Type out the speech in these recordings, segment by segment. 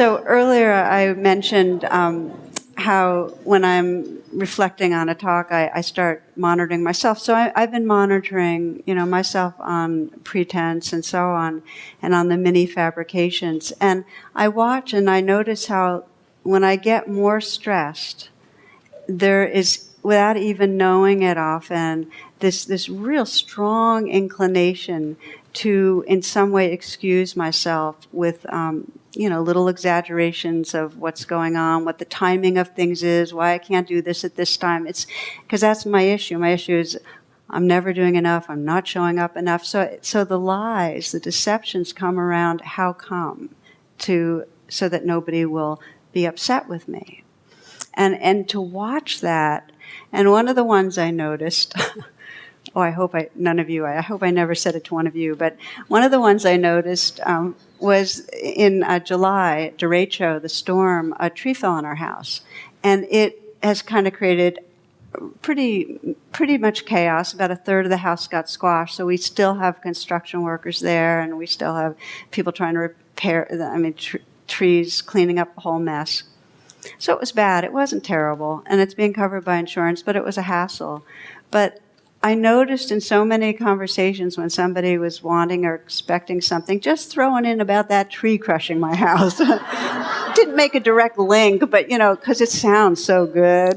So earlier I mentioned how when I'm reflecting on a talk, I start monitoring myself. So I've been monitoring, myself on pretense and so on, and on the mini fabrications. And I watch and I notice how when I get more stressed, there is, without even knowing it often, this real strong inclination to, in some way, excuse myself with, little exaggerations of what's going on, what the timing of things is, why I can't do this at this time. It's because that's my issue. My issue is I'm never doing enough. I'm not showing up enough. So the lies, the deceptions come around. How come? So that nobody will be upset with me, and to watch that. And one of the ones I noticed. I hope I never said it to one of you, but one of the ones I noticed was in July, derecho, the storm, a tree fell on our house. And it has kind of created pretty much chaos. About a third of the house got squashed, so we still have construction workers there, and we still have people trying to repair, trees, cleaning up the whole mess. So it was bad. It wasn't terrible, and it's being covered by insurance, but it was a hassle. But I noticed in so many conversations when somebody was wanting or expecting something, just throwing in about that tree crushing my house. Didn't make a direct link, but, because it sounds so good.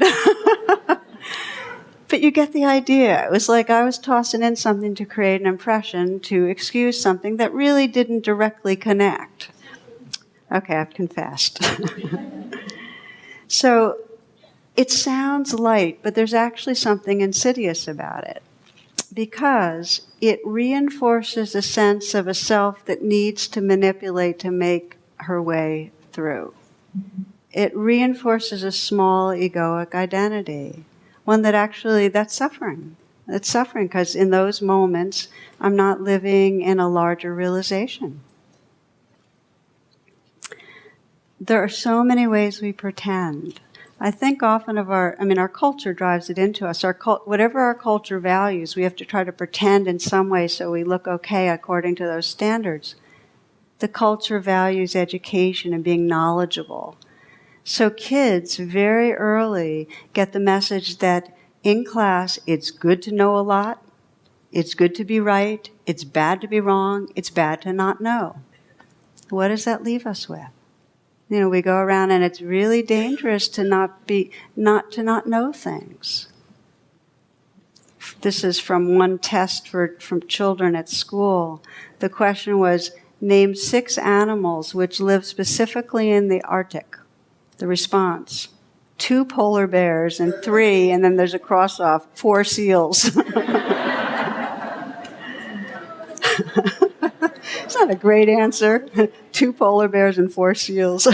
But you get the idea. It was like I was tossing in something to create an impression, to excuse something that really didn't directly connect. Okay, I've confessed. So it sounds light, but there's actually something insidious about it, because it reinforces a sense of a self that needs to manipulate to make her way through. It reinforces a small egoic identity, one that actually, that's suffering. It's suffering because in those moments, I'm not living in a larger realization. There are so many ways we pretend. I think often of our culture drives it into us. Whatever our culture values, we have to try to pretend in some way so we look okay according to those standards. The culture values education and being knowledgeable. So kids very early get the message that in class, it's good to know a lot, it's good to be right, it's bad to be wrong, it's bad to not know. What does that leave us with? We go around and it's really dangerous to not know things. This is from one test from children at school. The question was, name 6 animals which live specifically in the Arctic. The response, 2 polar bears and 3, and then there's a cross off, 4 seals. It's not a great answer. 2 polar bears and 4 seals.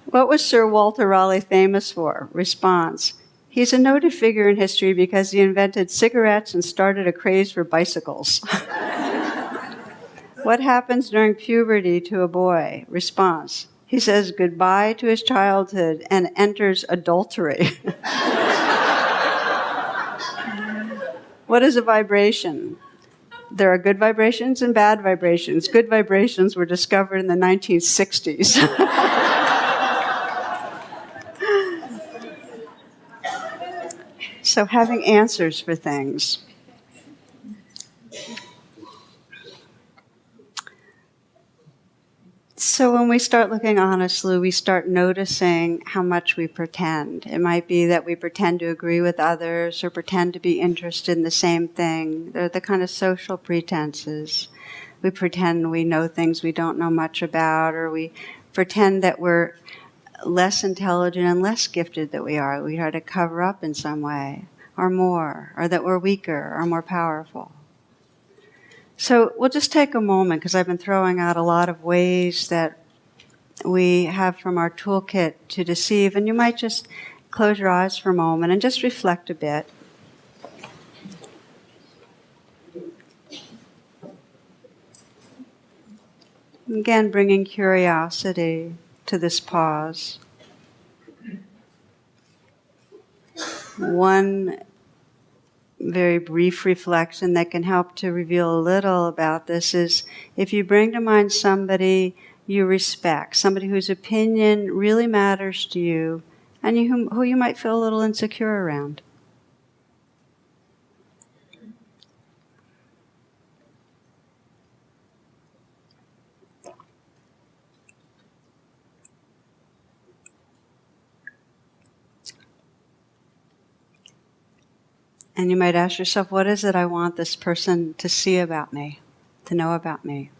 What was Sir Walter Raleigh famous for? Response, he's a noted figure in history because he invented cigarettes and started a craze for bicycles. What happens during puberty to a boy? Response, he says goodbye to his childhood and enters adultery. What is a vibration? There are good vibrations and bad vibrations. Good vibrations were discovered in the 1960s. So having answers for things. So when we start looking honestly, we start noticing how much we pretend. It might be that we pretend to agree with others or pretend to be interested in the same thing. They're the kind of social pretenses. We pretend we know things we don't know much about, or we pretend that we're less intelligent and less gifted than we are. We try to cover up in some way, or more, or that we're weaker or more powerful. So we'll just take a moment, because I've been throwing out a lot of ways that we have from our toolkit to deceive, and you might just close your eyes for a moment and just reflect a bit. Again, bringing curiosity to this pause. One very brief reflection that can help to reveal a little about this is, if you bring to mind somebody you respect, somebody whose opinion really matters to you, and who you might feel a little insecure around. And you might ask yourself, what is it I want this person to see about me, to know about me?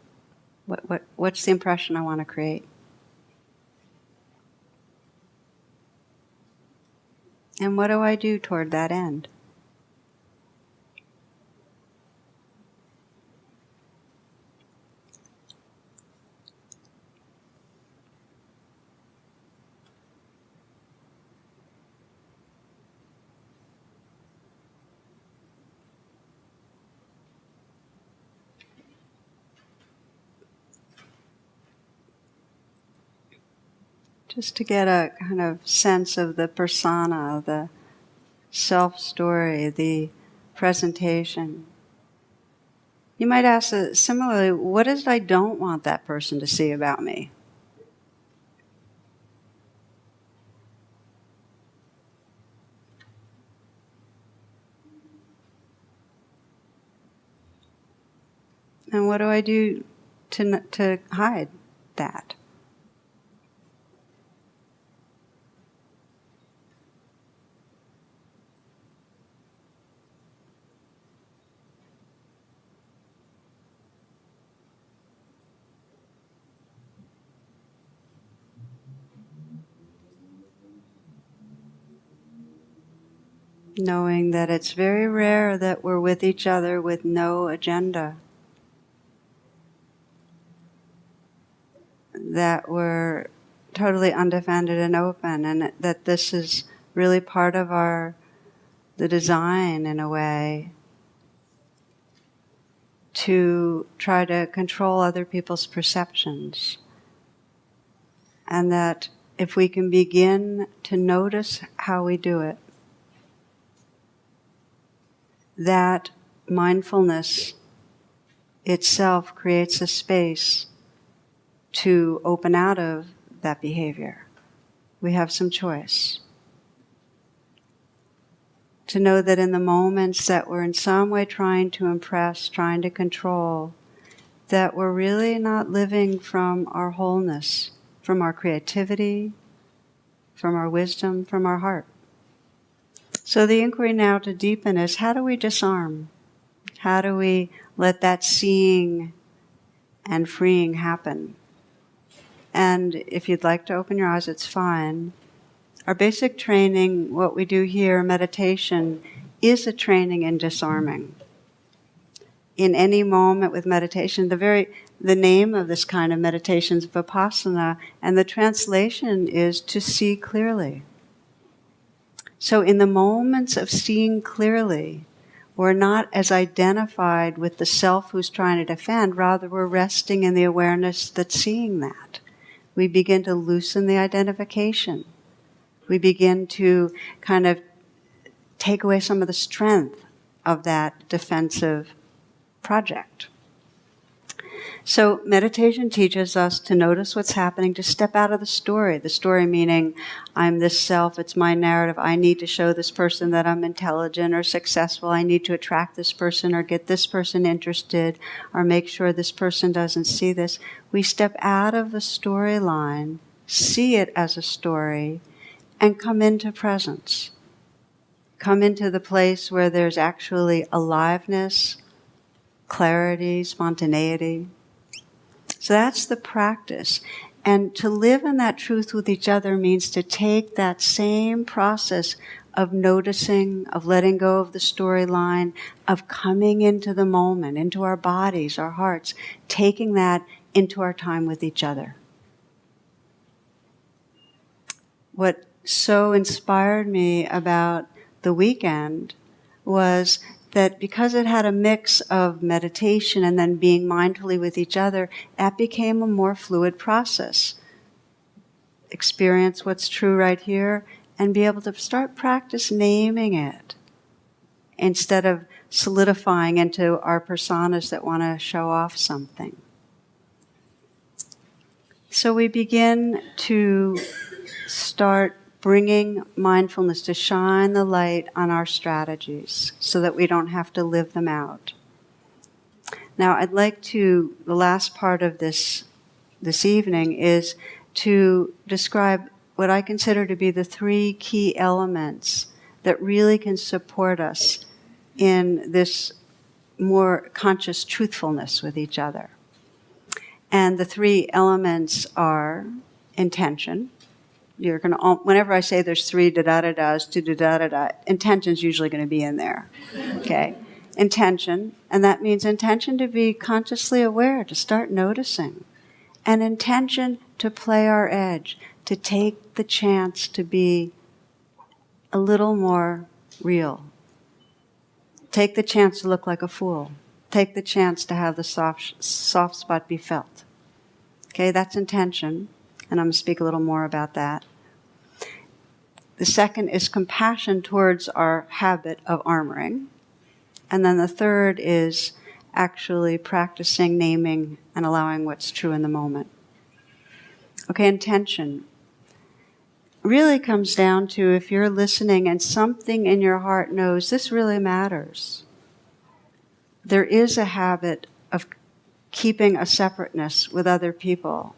What's the impression I want to create? And what do I do toward that end? Just to get a kind of sense of the persona, the self-story, the presentation. You might ask similarly, what is it I don't want that person to see about me? And what do I do to hide that? Knowing that it's very rare that we're with each other with no agenda. That we're totally undefended and open, and that this is really part of the design in a way to try to control other people's perceptions. And that if we can begin to notice how we do it, that mindfulness itself creates a space to open out of that behavior. We have some choice. To know that in the moments that we're in some way trying to impress, trying to control, that we're really not living from our wholeness, from our creativity, from our wisdom, from our heart. So the inquiry now to deepen is, how do we disarm? How do we let that seeing and freeing happen? And if you'd like to open your eyes, it's fine. Our basic training, what we do here, meditation, is a training in disarming. In any moment with meditation, the name of this kind of meditation is vipassana, and the translation is to see clearly. So in the moments of seeing clearly, we're not as identified with the self who's trying to defend, rather we're resting in the awareness that's seeing that. We begin to loosen the identification. We begin to kind of take away some of the strength of that defensive project. So meditation teaches us to notice what's happening, to step out of the story. The story meaning, I'm this self, it's my narrative, I need to show this person that I'm intelligent or successful, I need to attract this person or get this person interested or make sure this person doesn't see this. We step out of the storyline, see it as a story, and come into presence. Come into the place where there's actually aliveness, clarity, spontaneity. So that's the practice. And to live in that truth with each other means to take that same process of noticing, of letting go of the storyline, of coming into the moment, into our bodies, our hearts, taking that into our time with each other. What so inspired me about the weekend was that because it had a mix of meditation and then being mindfully with each other, that became a more fluid process. Experience what's true right here and be able to start practice naming it instead of solidifying into our personas that want to show off something. So we begin to start bringing mindfulness to shine the light on our strategies so that we don't have to live them out. Now, I'd like to, the last part of this evening is to describe what I consider to be the 3 key elements that really can support us in this more conscious truthfulness with each other. And the 3 elements are intention. You're going to, whenever I say there's 3 da-da-da-das, 2 da-da-da-da, intention's usually going to be in there. Okay? Intention, and that means intention to be consciously aware, to start noticing. And intention to play our edge, to take the chance to be a little more real. Take the chance to look like a fool. Take the chance to have the soft spot be felt. Okay, that's intention, and I'm going to speak a little more about that. The second is compassion towards our habit of armoring. And then the third is actually practicing naming and allowing what's true in the moment. Okay, intention really comes down to if you're listening and something in your heart knows this really matters. There is a habit of keeping a separateness with other people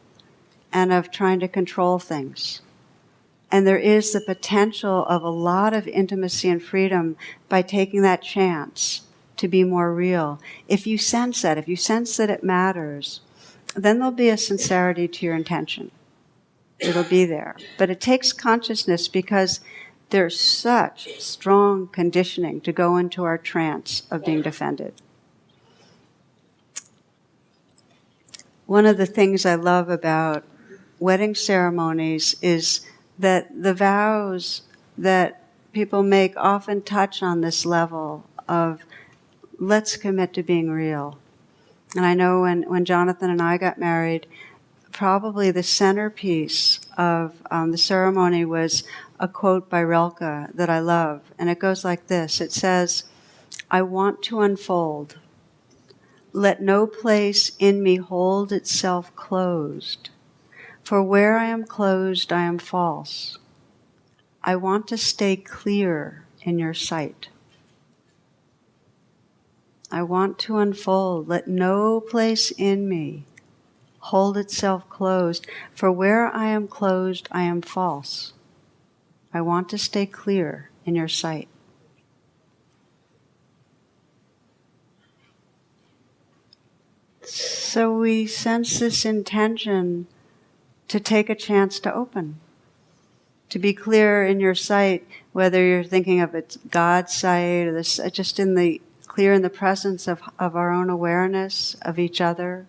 and of trying to control things. And there is the potential of a lot of intimacy and freedom by taking that chance to be more real. If you sense that it matters, then there'll be a sincerity to your intention. It'll be there. But it takes consciousness because there's such strong conditioning to go into our trance of being defended. One of the things I love about wedding ceremonies is that the vows that people make often touch on this level of let's commit to being real. And I know when Jonathan and I got married, probably the centerpiece of the ceremony was a quote by Rilke that I love. And it goes like this. It says, "I want to unfold. Let no place in me hold itself closed. For where I am closed, I am false. I want to stay clear in your sight. I want to unfold. Let no place in me hold itself closed. For where I am closed, I am false. I want to stay clear in your sight." So we sense this intention to take a chance to open, to be clear in your sight, whether you're thinking of it's God's sight or this, just in the clear in the presence of our own awareness of each other.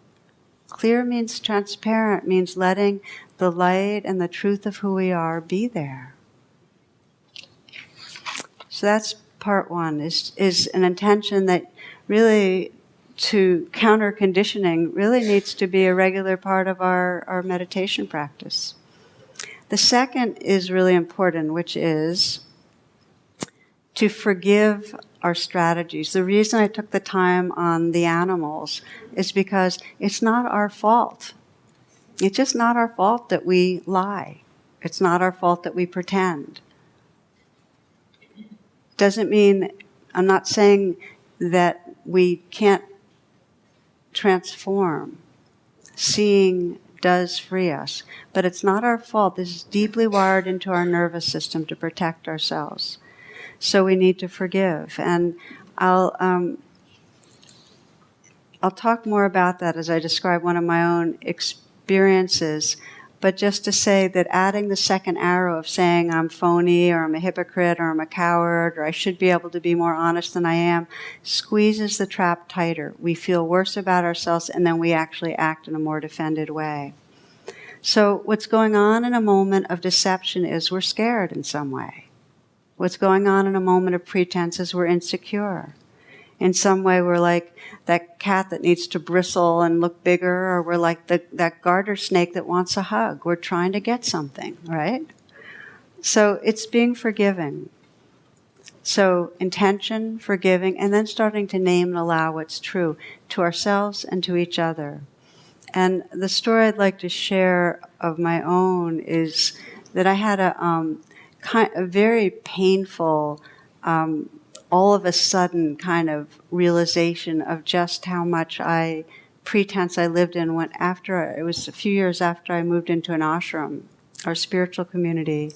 Clear means transparent, means letting the light and the truth of who we are be there. So that's part one, is an intention that really, to counter conditioning, really needs to be a regular part of our meditation practice. The second is really important, which is to forgive our strategies. The reason I took the time on the animals is because it's not our fault. It's just not our fault that we lie. It's not our fault that we pretend. Doesn't mean, I'm not saying that we can't transform. Seeing does free us. But it's not our fault. This is deeply wired into our nervous system to protect ourselves. So we need to forgive. And I'll talk more about that as I describe one of my own experiences. But just to say that adding the second arrow of saying I'm phony or I'm a hypocrite or I'm a coward or I should be able to be more honest than I am squeezes the trap tighter. We feel worse about ourselves and then we actually act in a more defended way. So what's going on in a moment of deception is we're scared in some way. What's going on in a moment of pretense is we're insecure. In some way, we're like that cat that needs to bristle and look bigger, or we're like that garter snake that wants a hug. We're trying to get something, right? So it's being forgiving. So intention, forgiving, and then starting to name and allow what's true to ourselves and to each other. And the story I'd like to share of my own is that I had a very painful, all of a sudden kind of realization of just how much pretense I lived in it was a few years after I moved into an ashram, or spiritual community.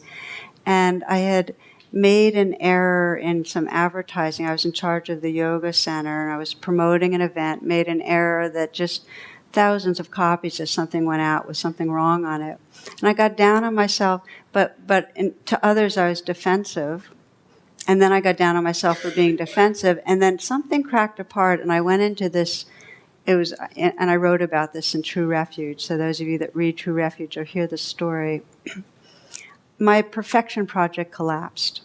And I had made an error in some advertising. I was in charge of the yoga center, and I was promoting an event, made an error that just thousands of copies of something went out with something wrong on it. And I got down on myself, but to others I was defensive. And then I got down on myself for being defensive, and then something cracked apart, and I went into this, and I wrote about this in True Refuge, so those of you that read True Refuge or hear the story. My perfection project collapsed.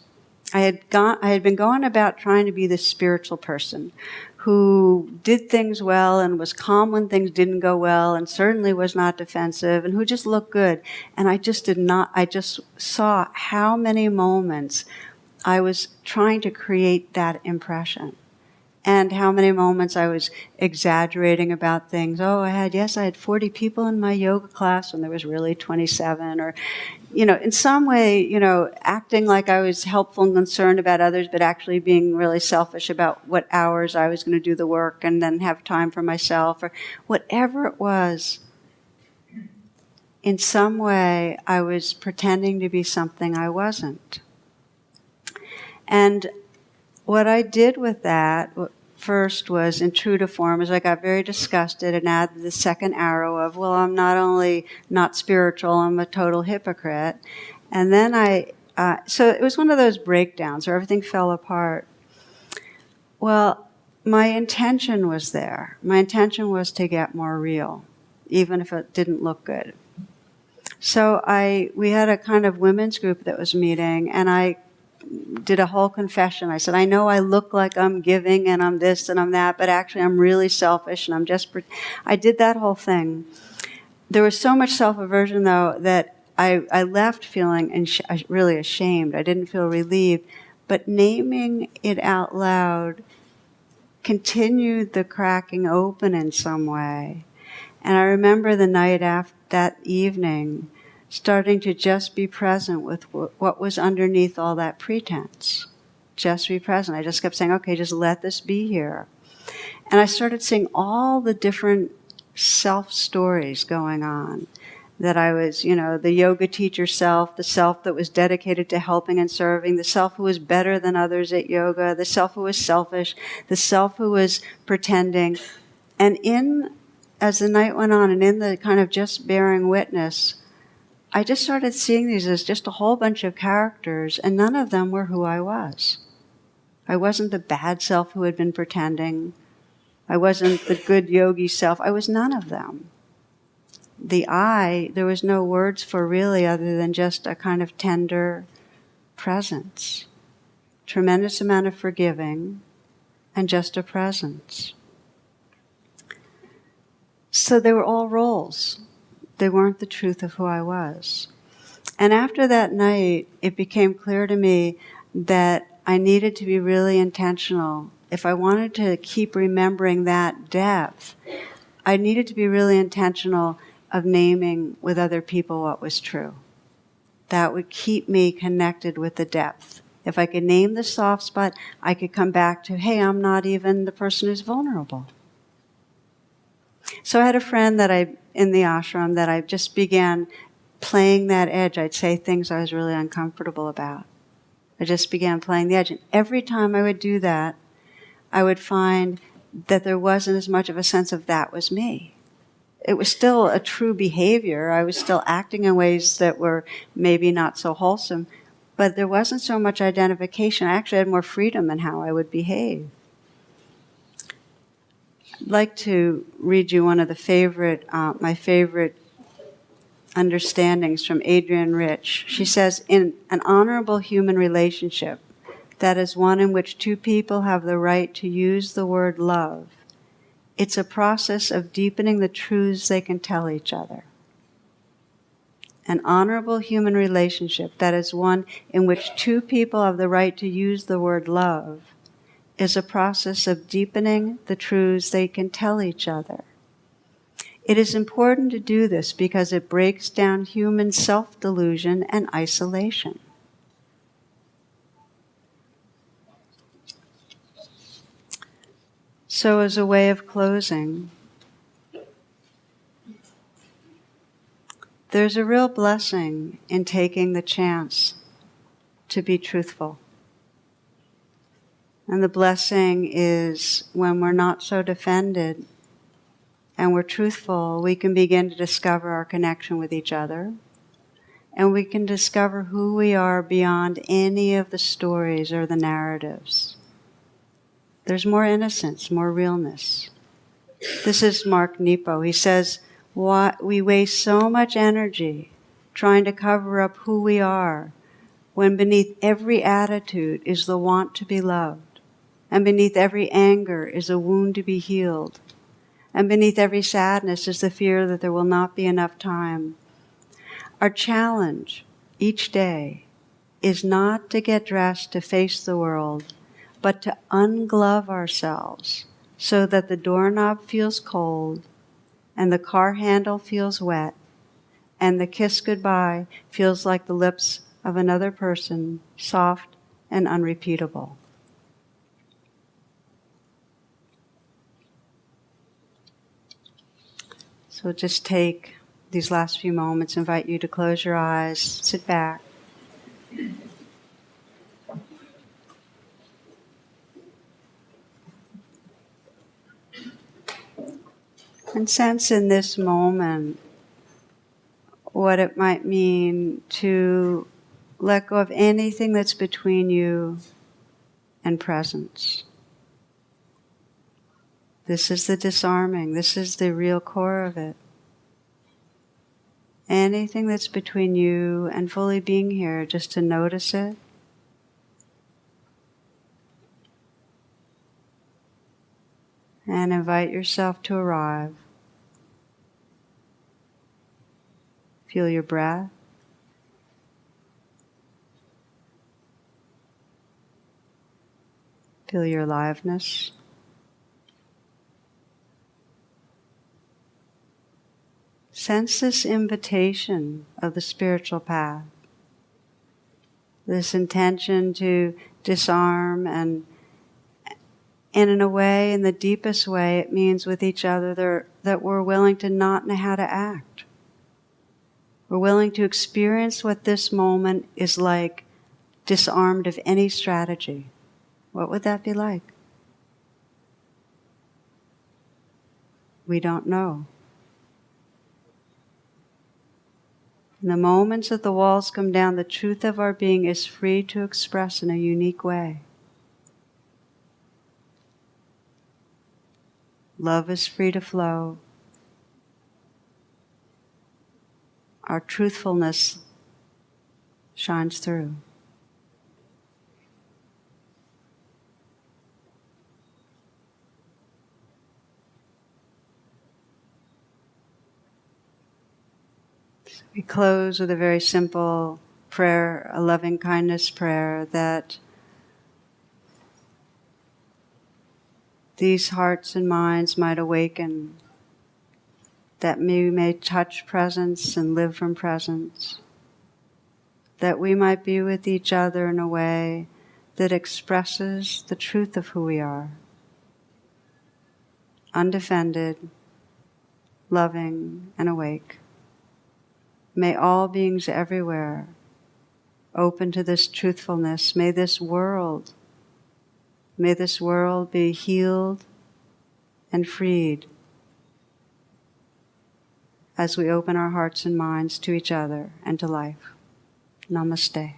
I had been going about trying to be this spiritual person who did things well and was calm when things didn't go well and certainly was not defensive and who just looked good. And I just saw how many moments I was trying to create that impression. And how many moments I was exaggerating about things. Oh, I had 40 people in my yoga class when there was really 27. Or, in some way, acting like I was helpful and concerned about others, but actually being really selfish about what hours I was going to do the work and then have time for myself, or whatever it was. In some way, I was pretending to be something I wasn't. And what I did with that first was, in true to form, is I got very disgusted and added the second arrow of, well, I'm not only not spiritual, I'm a total hypocrite. And then so it was one of those breakdowns where everything fell apart. Well, my intention was there. My intention was to get more real, even if it didn't look good. So we had a kind of women's group that was meeting, and I did a whole confession. I said, I know I look like I'm giving and I'm this and I'm that, but actually I'm really selfish and I'm just... I did that whole thing. There was so much self-aversion, though, that I left feeling really ashamed. I didn't feel relieved. But naming it out loud continued the cracking open in some way. And I remember the night after that evening, starting to just be present with what was underneath all that pretense. Just be present. I just kept saying, okay, just let this be here. And I started seeing all the different self-stories going on. That I was, the yoga teacher self, the self that was dedicated to helping and serving, the self who was better than others at yoga, the self who was selfish, the self who was pretending. And as the night went on, and in the kind of just bearing witness, I just started seeing these as just a whole bunch of characters, and none of them were who I was. I wasn't the bad self who had been pretending. I wasn't the good yogi self. I was none of them. The I, there was no words for really other than just a kind of tender presence. Tremendous amount of forgiving, and just a presence. So they were all roles. They weren't the truth of who I was. And after that night, it became clear to me that I needed to be really intentional. If I wanted to keep remembering that depth, I needed to be really intentional of naming with other people what was true. That would keep me connected with the depth. If I could name the soft spot, I could come back to, hey, I'm not even the person who's vulnerable. So I had a friend in the ashram that I just began playing that edge. I'd say things I was really uncomfortable about. I just began playing the edge. And every time I would do that, I would find that there wasn't as much of a sense of that was me. It was still a true behavior. I was still acting in ways that were maybe not so wholesome, but there wasn't so much identification. I actually had more freedom in how I would behave. I'd like to read you one of my favorite understandings from Adrienne Rich. She says, in an honorable human relationship, that is one in which two people have the right to use the word love, it's a process of deepening the truths they can tell each other. An honorable human relationship, that is one in which two people have the right to use the word love, is a process of deepening the truths they can tell each other. It is important to do this because it breaks down human self-delusion and isolation. So as a way of closing, there's a real blessing in taking the chance to be truthful. And the blessing is when we're not so defended and we're truthful, we can begin to discover our connection with each other. And we can discover who we are beyond any of the stories or the narratives. There's more innocence, more realness. This is Mark Nepo. He says, we waste so much energy trying to cover up who we are when beneath every attitude is the want to be loved, and beneath every anger is a wound to be healed, and beneath every sadness is the fear that there will not be enough time. Our challenge each day is not to get dressed to face the world, but to unglove ourselves so that the doorknob feels cold and the car handle feels wet and the kiss goodbye feels like the lips of another person, soft and unrepeatable. So just take these last few moments, invite you to close your eyes, sit back. And sense in this moment what it might mean to let go of anything that's between you and presence. This is the disarming. This is the real core of it. Anything that's between you and fully being here, just to notice it. And invite yourself to arrive. Feel your breath. Feel your aliveness. Sense this invitation of the spiritual path. This intention to disarm and in a way, in the deepest way, it means with each other that we're willing to not know how to act. We're willing to experience what this moment is like, disarmed of any strategy. What would that be like? We don't know. In the moments that the walls come down, the truth of our being is free to express in a unique way. Love is free to flow. Our truthfulness shines through. So we close with a very simple prayer, a loving kindness prayer, that these hearts and minds might awaken, that we may touch presence and live from presence, that we might be with each other in a way that expresses the truth of who we are, undefended, loving, and awake. May all beings everywhere open to this truthfulness. May this world be healed and freed as we open our hearts and minds to each other and to life. Namaste.